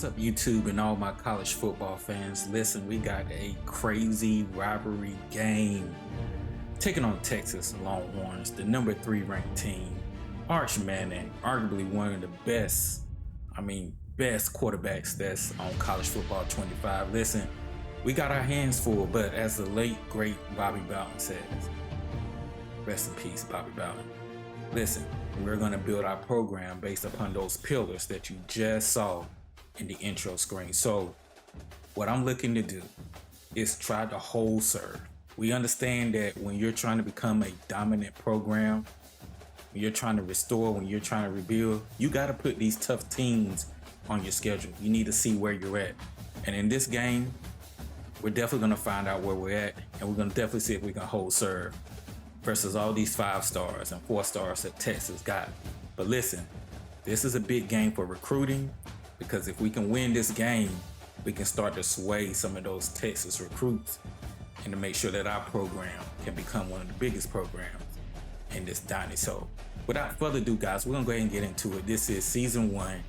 What's up, YouTube and all my college football fans? Listen, we got a crazy rivalry game taking on Texas Longhorns, the number 3 ranked team. Arch Manning, arguably one of the best quarterbacks that's on College Football 25. Listen, we got our hands full, but as the late, great Bobby Bowden says, rest in peace, Bobby Bowden. Listen, we're going to build our program based upon those pillars that you just saw in the intro screen. So what I'm looking to do is try to hold serve. We understand that when you're trying to become a dominant program, when you're trying to restore, when you're trying to rebuild, you got to put these tough teams on your schedule. You need to see where you're at. And in this game, we're definitely going to find out where we're at, and we're going to definitely see if we can hold serve versus all these 5 stars and 4 stars that Texas got. But listen, this is a big game for recruiting, because if we can win this game, we can start to sway some of those Texas recruits and to make sure that our program can become one of the biggest programs in this dynasty. So without further ado, guys, we're gonna go ahead and get into it. This is season 1,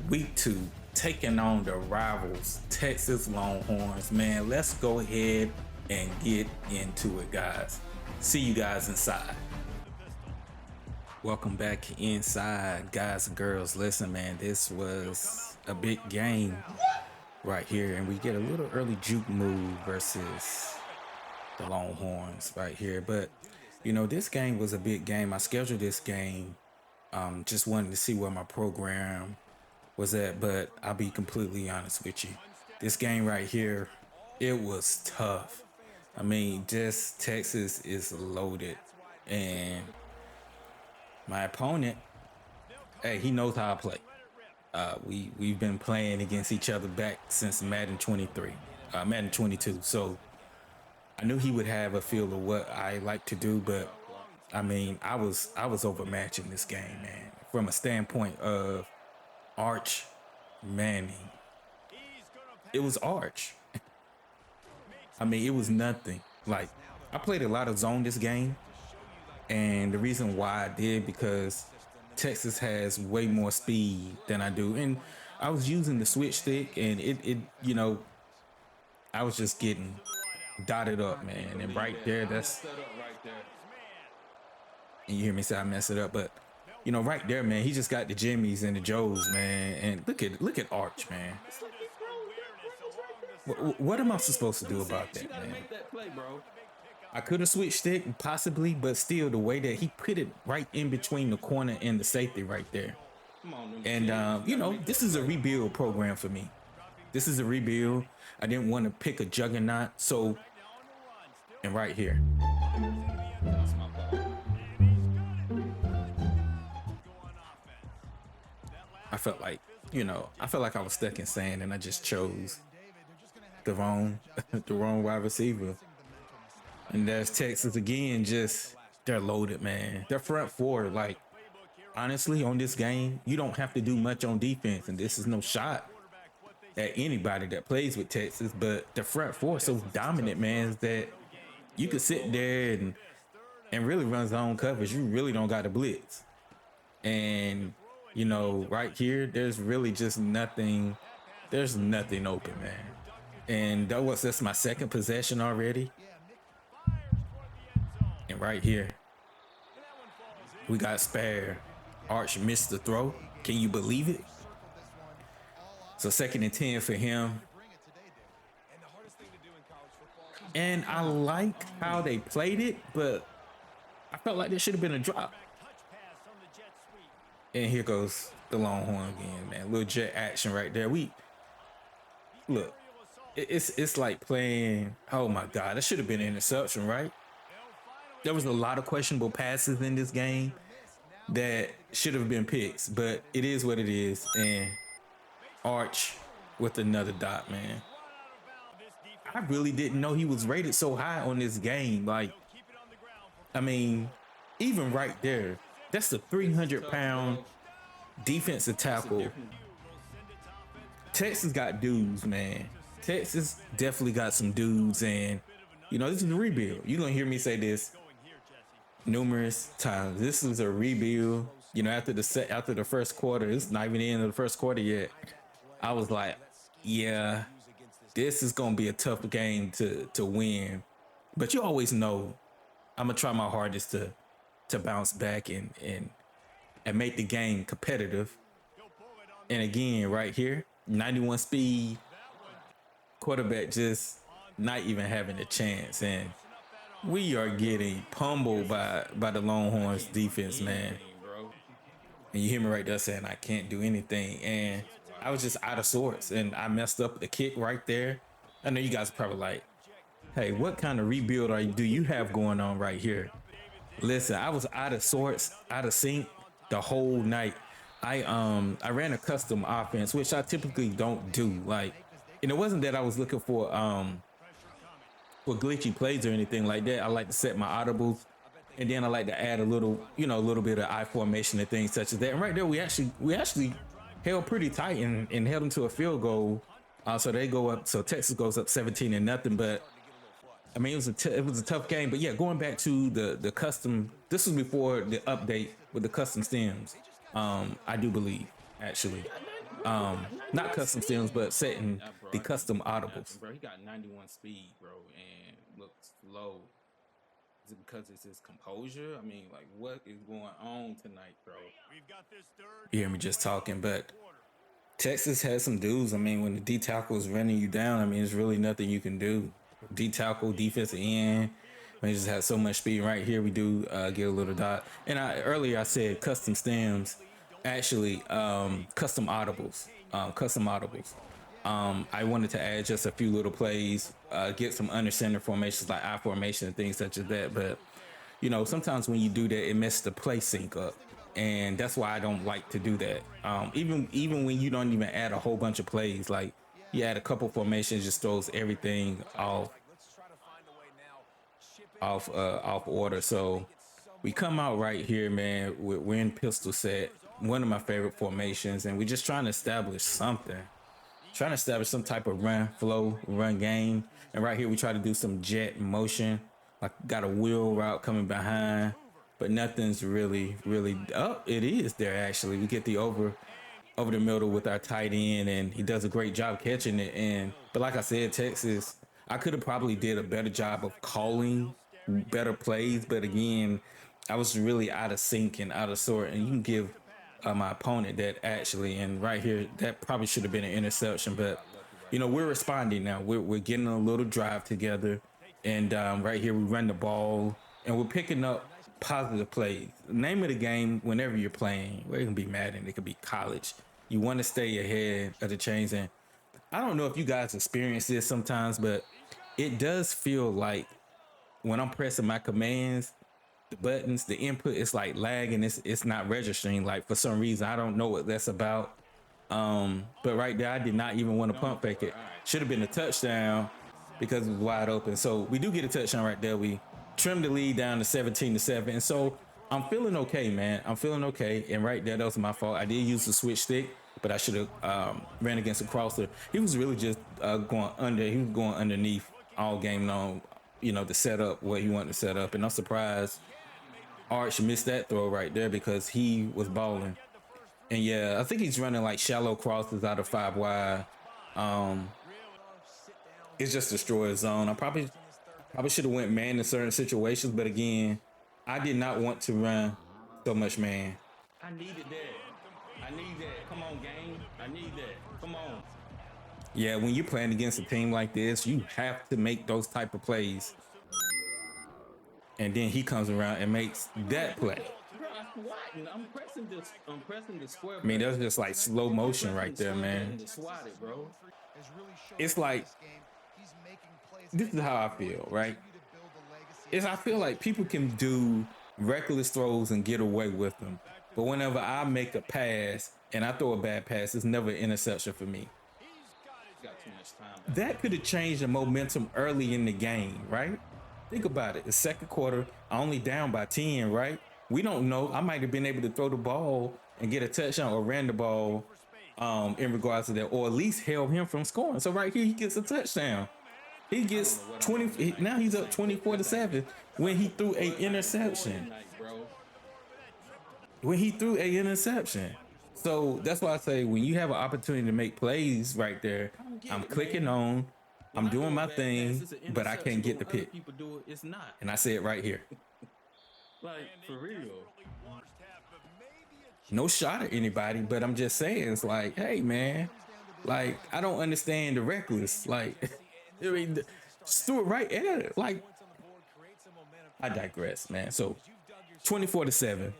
week 2, taking on the rivals, Texas Longhorns. Man, let's go ahead and get into it, guys. See you guys inside. Welcome back inside, guys and girls. Listen, man, this was a big game right here, and we get a little early juke move versus the Longhorns right here. But you know, this game was a big game. I scheduled this game, just wanted to see where my program was at. But I'll be completely honest with you, this game right here, it was tough. I mean, just Texas is loaded, and my opponent, hey, he knows how I play. We've been playing against each other back since Madden 22. So I knew he would have a feel of what I like to do, but I mean, I was overmatched in this game, man. From a standpoint of Arch Manning, it was Arch. I mean, it was nothing. Like, I played a lot of zone this game, and the reason why I did, because Texas has way more speed than I do, and I was using the switch stick, and it you know, I was just getting dotted up, man. And right there, and you hear me say I mess it up, but you know, right there, man, he just got the Jimmies and the Joes, man. And look at Arch, man. What am I supposed to do about that, man? I could have switched stick possibly, but still, the way that he put it right in between the corner and the safety right there. And you know, this is a rebuild program for me. This is a rebuild. I didn't want to pick a juggernaut, so, and right here, I felt like, you know, I felt like I was stuck in sand, and I just chose the wrong wide receiver. And there's Texas again, just, they're loaded, man. Their front 4, like, honestly, on this game, you don't have to do much on defense, and this is no shot at anybody that plays with Texas, but the front 4 is so dominant, man, that you could sit there and really run zone coverage. You really don't got to blitz. And you know, right here, there's really just nothing. There's nothing open, man. And that's my second possession already. And right here, we got spare. Arch missed the throw. Can you believe it? So 2nd and 10 for him. And I like how they played it, but I felt like there should have been a drop. And here goes the Longhorn again, man. Little jet action right there. Look, it's like playing, oh my God, that should have been an interception, right? There was a lot of questionable passes in this game that should have been picks, but it is what it is. And Arch with another dot, man. I really didn't know he was rated so high on this game. Like, I mean, even right there, that's a 300-pound defensive tackle. Texas got dudes, man. Texas definitely got some dudes, and you know, this is a rebuild. You're gonna hear me say this numerous times. This is a rebuild. You know, after the first quarter, it's not even the end of the first quarter yet. I was like, yeah, this is gonna be a tough game to win. But you always know I'm gonna try my hardest to bounce back and make the game competitive. And again, right here, 91 speed quarterback just not even having a chance. And we are getting pummeled by the Longhorns defense, man. And you hear me right there saying I can't do anything. And I was just out of sorts and I messed up the kick right there. I know you guys are probably like, hey, what kind of rebuild do you have going on right here? Listen, I was out of sorts, out of sync the whole night. I ran a custom offense, which I typically don't do. Like, and it wasn't that I was looking for glitchy plays or anything like that. I like to set my audibles, and then I like to add a little, a little bit of I formation and things such as that. And right there, we actually held pretty tight and held them to a field goal. So they go up. So Texas goes up 17-0. But I mean, it was a tough game. But yeah, going back to the custom. This was before the update with the custom stems. I do believe actually. Not custom stems, but setting the custom audibles. Bro, he got 91 speed, bro, and looks slow. Is it because it's his composure? I mean, like, what is going on tonight, bro? You hear me just talking, but Texas has some dudes. I mean, when the D tackle is running you down, I mean, there's really nothing you can do. D tackle, defensive end. I mean, just has so much speed. Right here, we do get a little dot. And earlier I said custom stems, actually custom audibles. I wanted to add just a few little plays, get some under center formations like I formation and things such as that. But sometimes when you do that, it messes the play sync up, and that's why I don't like to do that. Even when you don't even add a whole bunch of plays, like you add a couple formations, just throws everything off order. So we come out right here, man. We're in pistol set, one of my favorite formations, and we're just trying to establish something. Trying to establish some type of run flow, run game. And right here, we try to do some jet motion. Like got a wheel route coming behind, but nothing's really up. It is there actually. We get the over the middle with our tight end, and he does a great job catching it. But like I said, Texas, I could have probably did a better job of calling better plays. But again, I was really out of sync and out of sort. And you can give my opponent that actually, and right here, that probably should have been an interception. But we're responding now. We're getting a little drive together, and right here we run the ball, and we're picking up positive plays. Name of the game, whenever you're playing, where it can be Madden, it could be college. You want to stay ahead of the chains, and I don't know if you guys experience this sometimes, but it does feel like when I'm pressing my commands, the buttons, the input, it's like lagging. It's not registering. Like for some reason, I don't know what that's about. But right there, I did not even want to pump fake it. Should have been a touchdown because it was wide open. So we do get a touchdown right there. We trim the lead down to 17-7. And so I'm feeling okay, man. I'm feeling okay. And right there, that was my fault. I did use the switch stick, but I should have ran against the crosser. He was really just going under. He was going underneath all game long. To set up what he wanted to set up. And I'm surprised Arch missed that throw right there because he was balling. And yeah, I think he's running like shallow crosses out of 5 wide. It's just destroyed zone. I probably should have went man in certain situations, but again, I did not want to run so much man. I needed that. Come on, game. I need that. Come on. Yeah, when you're playing against a team like this, you have to make those type of plays. And then he comes around and makes that play. I'm pressing the square. I mean, that's just like slow motion right there, man. It's like, this is how I feel, right? I feel like people can do reckless throws and get away with them. But whenever I make a pass and I throw a bad pass, it's never an interception for me. That could have changed the momentum early in the game, right? Think about it. The second quarter, only down by 10, right? We don't know. I might have been able to throw the ball and get a touchdown or ran the ball in regards to that, or at least held him from scoring. So right here, he gets a touchdown. He gets 20. Now he's up 24-7 when he threw an interception. So that's why I say when you have an opportunity to make plays right there, I don't get I'm it, clicking man. on, When I'm I doing throw a my bad pass, thing, it's an but I can't interception. But get the when other pick. people do it, it's not. And I say it right here. Like for real. No shot at anybody, but I'm just saying, it's like, hey man, like I don't understand the reckless. Like, I mean, just threw it right at it. Like, I digress, man. So 24-7,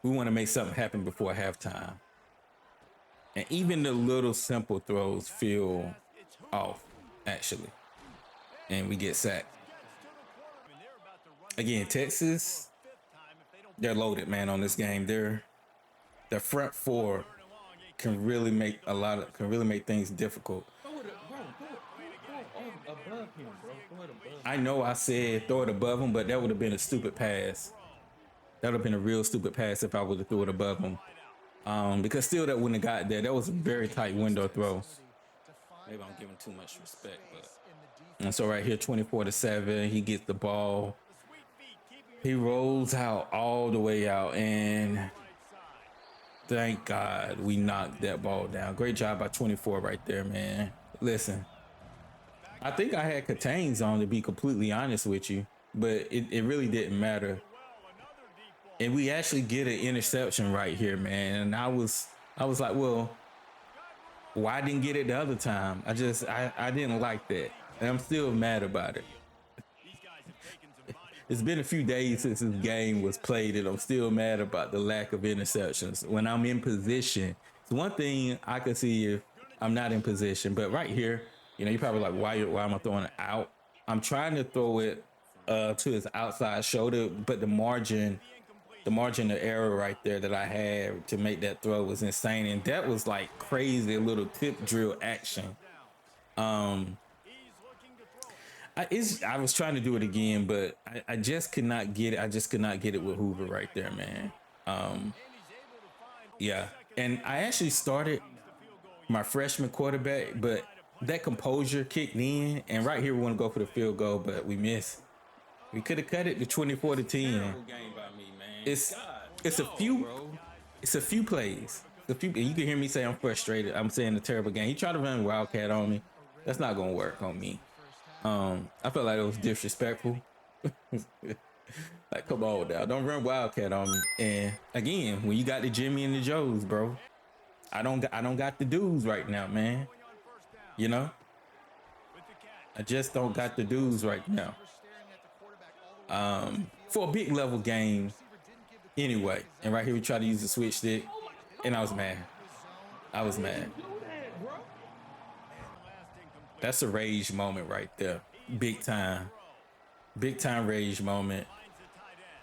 we want to make something happen before halftime. And even the little simple throws feel off, actually. And we get sacked. Again, Texas, they're loaded, man, on this game. Their front four can really make can really make things difficult. Throw it above him, bro. Throw it above I him. know I said throw it above him, but that would have been a stupid pass. That would have been a real stupid pass if I would have threw it above him. Because still that wouldn't have got there. That was a very tight window throw. Maybe I'm giving too much respect, but and so right here, 24-7, he gets the ball. He rolls out all the way out, and thank God we knocked that ball down. Great job by 24 right there, man. Listen, I think I had Catains on to be completely honest with you, but it really didn't matter. And we actually get an interception right here, man. And I was like, well, why I didn't get it the other time? I didn't like that. And I'm still mad about it. It's been a few days since this game was played, and I'm still mad about the lack of interceptions. When I'm in position, it's one thing I can see if I'm not in position, but right here, you're probably like, why am I throwing it out? I'm trying to throw it to his outside shoulder, but the margin of error right there that I had to make that throw was insane, and that was like crazy little tip drill action. Um, I was trying to do it again, but I just could not get it. I just could not get it with Hoover right there, man. Um, yeah, and I actually started my freshman quarterback, but that composure kicked in, and right here we want to go for the field goal, but we missed. We could have cut it to 24-10. Terrible game by me, man. It's God, it's a dog, few bro. it's a few plays. A few, you can hear me say I'm frustrated. I'm saying a terrible game. He tried to run Wildcat on me. That's not gonna work on me. I felt like it was disrespectful. Like, come on now, don't run Wildcat on me. And again, when you got the Jimmy and the Joes, bro, I don't got the dudes right now, man. You know, I just don't got the dudes right now. For a big level game, anyway. And right here, we try to use the switch stick, and I was mad. I was Why would mad. you do that, bro? That's a rage moment right there. Big time rage moment.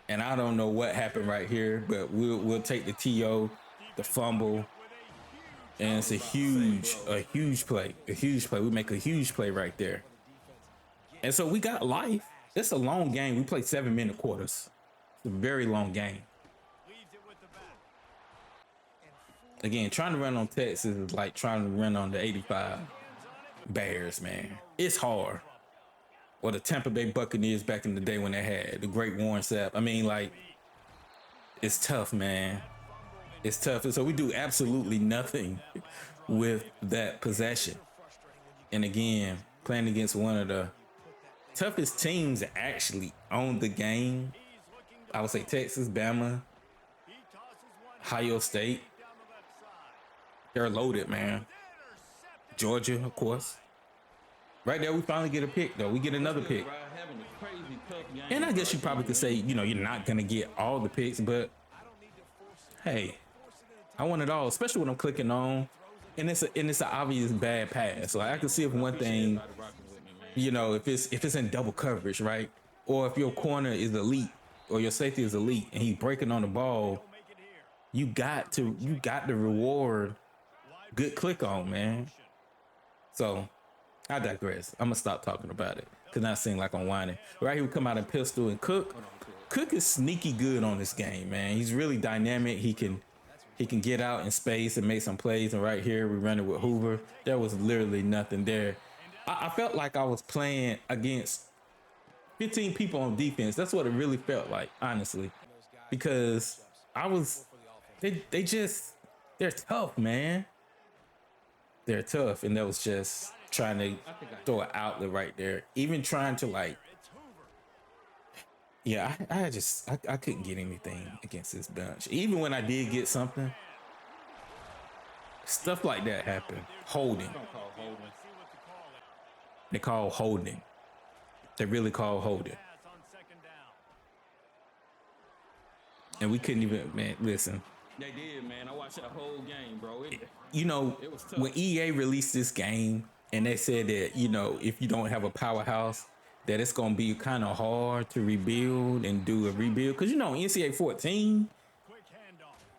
And I don't know what happened right here, but we'll take the TO, the fumble, and it's a huge play, a huge play. We make a huge play right there, and so we got life. It's a long game. We play 7-minute quarters. It's a very long game. Again, trying to run on Texas is like trying to run on the 85 Bears, man. It's hard. Or the Tampa Bay Buccaneers back in the day when they had the great Warren Sapp. I mean, like, it's tough, man. It's tough. And so we do absolutely nothing with that possession. And again, playing against one of the toughest teams actually on the game. I would say Texas, Bama, Ohio State. They're loaded, man. Georgia, of course. Right there, we finally get a pick, though. We get That's another good, pick. bro. Having a crazy tough And I game guess right you here, probably could say, man. you're not going to get all the picks, but hey, I want it all, especially when I'm clicking on. And it's an obvious bad pass. Like I can see if But I one appreciate thing, everybody rocking with me, man. if it's in double coverage, right? Or if your corner is elite or your safety is elite and he's breaking on the ball, you got to reward good click on, man. So I digress. I'm gonna stop talking about it because now it seems like I'm whining. Right here, we come out in pistol and Cook. Hold on, Cook. Cook is sneaky good on this game, man. He's really dynamic. He can get out in space and make some plays. And right here, we run it with Hoover. There was literally nothing there. I felt like I was playing against 15 people on defense. That's what it really felt like, honestly, because I was. They just They're tough, man. They're tough, and that was just trying to throw an outlet right there. Even trying to like, yeah, I couldn't get anything against this bunch. Even when I did get something, stuff like that happened. Holding. They call holding. They really call holding. And we couldn't even, man, listen. They did, man. I watched that whole game, bro. You know, It was tough. when EA released this game and they said that, you know, if you don't have a powerhouse, that it's going to be kind of hard to rebuild and do a rebuild. Because, you know, NCAA 14,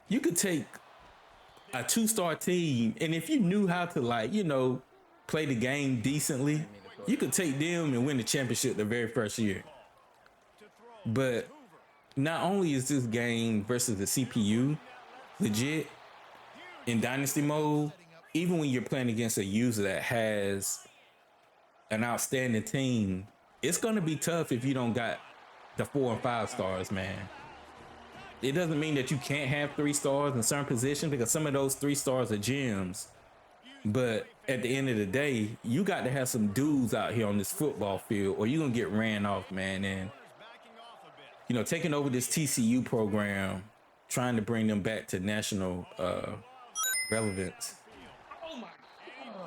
you could take a 2-star team, and if you knew how to, like, you know, play the game decently, you could take them and win the championship the very first year. But not only is this game versus the CPU legit in Dynasty mode, even when you're playing against a user that has an outstanding team, it's going to be tough if you don't got the 4 and 5 stars, man. It doesn't mean that you can't have 3 stars in certain positions, because some of those 3 stars are gems. But at the end of the day, you got to have some dudes out here on this football field, or you're going to get ran off, man. And, you know, taking over this TCU program, trying to bring them back to national relevance,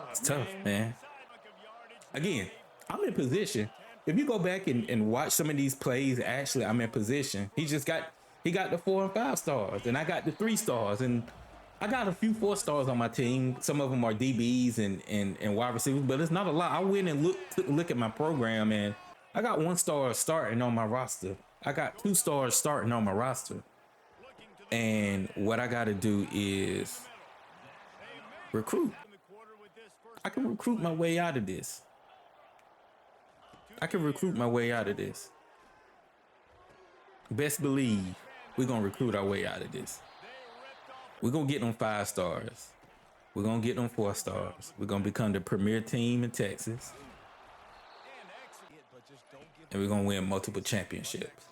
it's tough, man. Again, I'm in position. If you go back and watch some of these plays, actually, I'm in position. He got the 4 and 5 stars, and I got the 3 stars, and I got a few 4 stars on my team. Some of them are DBs and wide receivers, but it's not a lot. I went and look at my program, and I got 1 star starting on my roster. I got 2 stars starting on my roster. And what I got to do is recruit. I can recruit my way out of this. Best believe we're going to recruit our way out of this. We're going to get them 5 stars. We're going to get them 4 stars. We're going to become the premier team in Texas. And we're going to win multiple championships.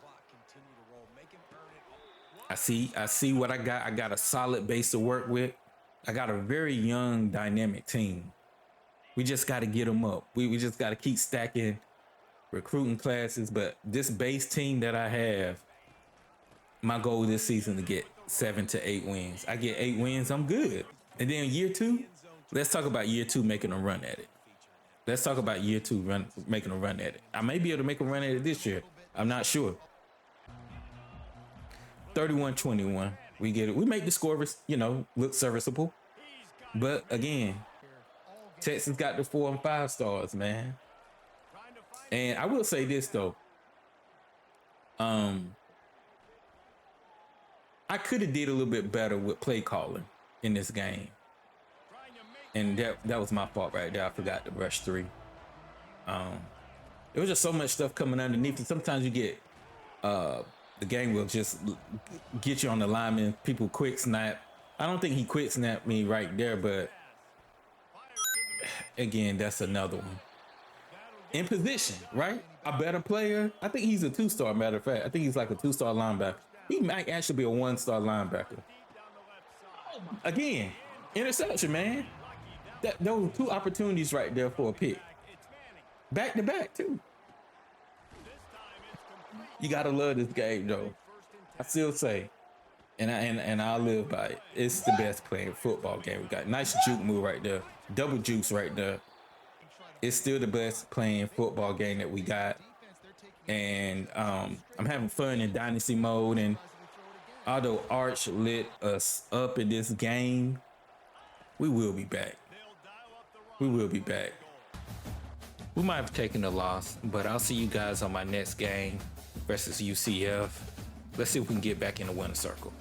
I see what I got. I got a solid base to work with. I got a very young, dynamic team. We just got to get them up. We just got to keep stacking recruiting classes. But this base team that I have, my goal this season to get 7 to 8 wins. I get 8 wins, I'm good. And then year 2, let's talk about year 2 making a run at it. Let's talk about year 2 making a run at it. I may be able to make a run at it this year. I'm not sure. 31-21. We get it. We make the score, you know, look serviceable. But again, Texas got the 4 and 5 stars, man. And I will say this though. I could have did a little bit better with play calling in this game. And that was my fault right there. I forgot to rush 3. There was just so much stuff coming underneath. And sometimes you get the game will just get you on the lineman. People quick snap. I don't think he quick snapped me right there, but again, that's another one. In position, right? A better player. I think he's a 2-star, matter of fact. I think he's like a 2-star linebacker. He might actually be a 1-star linebacker. Again, interception, man. Those were 2 opportunities right there for a pick. Back to back, too. You gotta love this game, though. I still say, and I'll live by it. It's the best playing football game we got. Nice juke move right there. Double jukes right there. It's still the best playing football game that we got. And I'm having fun in Dynasty mode. And although Arch lit us up in this game, we will be back. We will be back. We might have taken a loss, but I'll see you guys on my next game versus UCF. Let's see if we can get back in the winner circle.